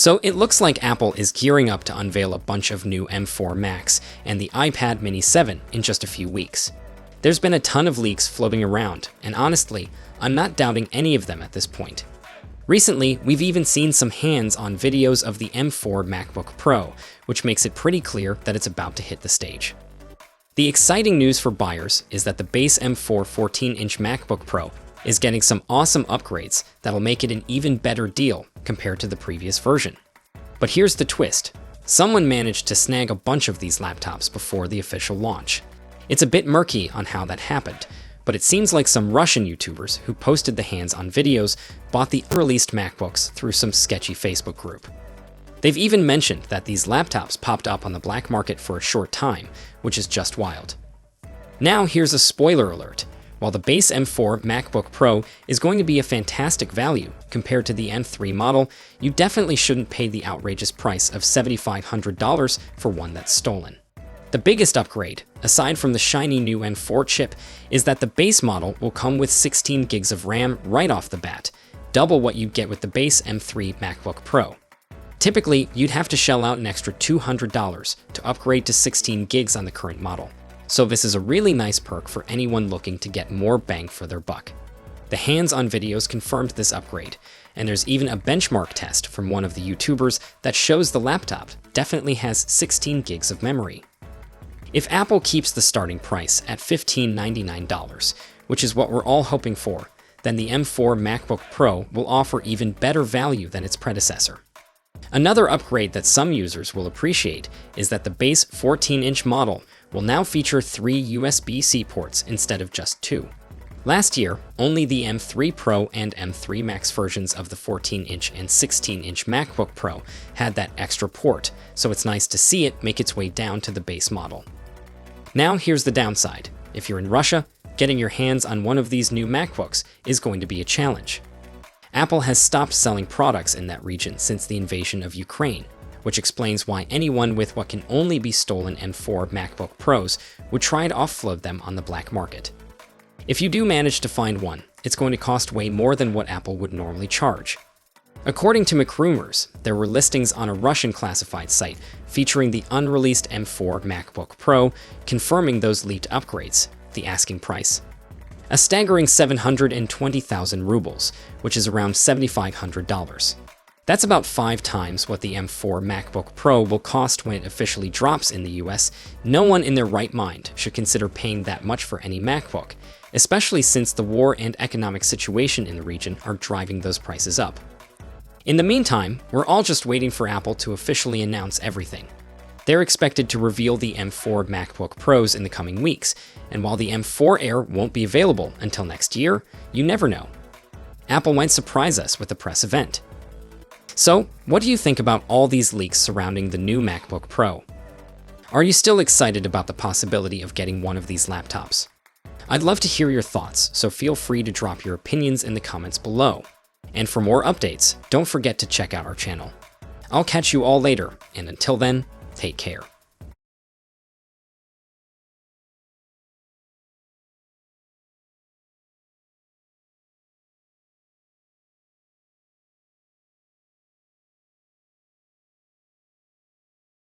So it looks like Apple is gearing up to unveil a bunch of new M4 Macs and the iPad Mini 7 in just a few weeks. There's been a ton of leaks floating around, and honestly, I'm not doubting any of them at this point. Recently, we've even seen some hands-on videos of the M4 MacBook Pro, which makes it pretty clear that it's about to hit the stage. The exciting news for buyers is that the base M4 14-inch MacBook Pro is getting some awesome upgrades that'll make it an even better deal compared to the previous version. But here's the twist. Someone managed to snag a bunch of these laptops before the official launch. It's a bit murky on how that happened, but it seems like some Russian YouTubers who posted the hands-on videos bought the unreleased MacBooks through some sketchy Facebook group. They've even mentioned that these laptops popped up on the black market for a short time, which is just wild. Now here's a spoiler alert. While the base M4 MacBook Pro is going to be a fantastic value compared to the M3 model, you definitely shouldn't pay the outrageous price of $7,500 for one that's stolen. The biggest upgrade, aside from the shiny new M4 chip, is that the base model will come with 16 gigs of RAM right off the bat, double what you'd get with the base M3 MacBook Pro. Typically, you'd have to shell out an extra $200 to upgrade to 16 gigs on the current model. So this is a really nice perk for anyone looking to get more bang for their buck. The hands-on videos confirmed this upgrade, and there's even a benchmark test from one of the YouTubers that shows the laptop definitely has 16 gigs of memory. If Apple keeps the starting price at $1,599, which is what we're all hoping for, then the M4 MacBook Pro will offer even better value than its predecessor. Another upgrade that some users will appreciate is that the base 14-inch model will now feature 3 USB-C ports instead of just 2. Last year, only the M3 Pro and M3 Max versions of the 14-inch and 16-inch MacBook Pro had that extra port, so it's nice to see it make its way down to the base model. Now here's the downside. If you're in Russia, getting your hands on one of these new MacBooks is going to be a challenge. Apple has stopped selling products in that region since the invasion of Ukraine, which explains why anyone with what can only be stolen M4 MacBook Pros would try to offload them on the black market. If you do manage to find one, it's going to cost way more than what Apple would normally charge. According to MacRumors, there were listings on a Russian classified site featuring the unreleased M4 MacBook Pro, confirming those leaked upgrades, the asking price. A staggering 720,000 rubles, which is around $7,500. That's about 5 times what the M4 MacBook Pro will cost when it officially drops in the US. No one in their right mind should consider paying that much for any MacBook, especially since the war and economic situation in the region are driving those prices up. In the meantime, we're all just waiting for Apple to officially announce everything. They're expected to reveal the M4 MacBook Pros in the coming weeks, and while the M4 Air won't be available until next year, you never know. Apple might surprise us with a press event. So, what do you think about all these leaks surrounding the new MacBook Pro? Are you still excited about the possibility of getting one of these laptops? I'd love to hear your thoughts, so feel free to drop your opinions in the comments below. And for more updates, don't forget to check out our channel. I'll catch you all later, and until then, take care.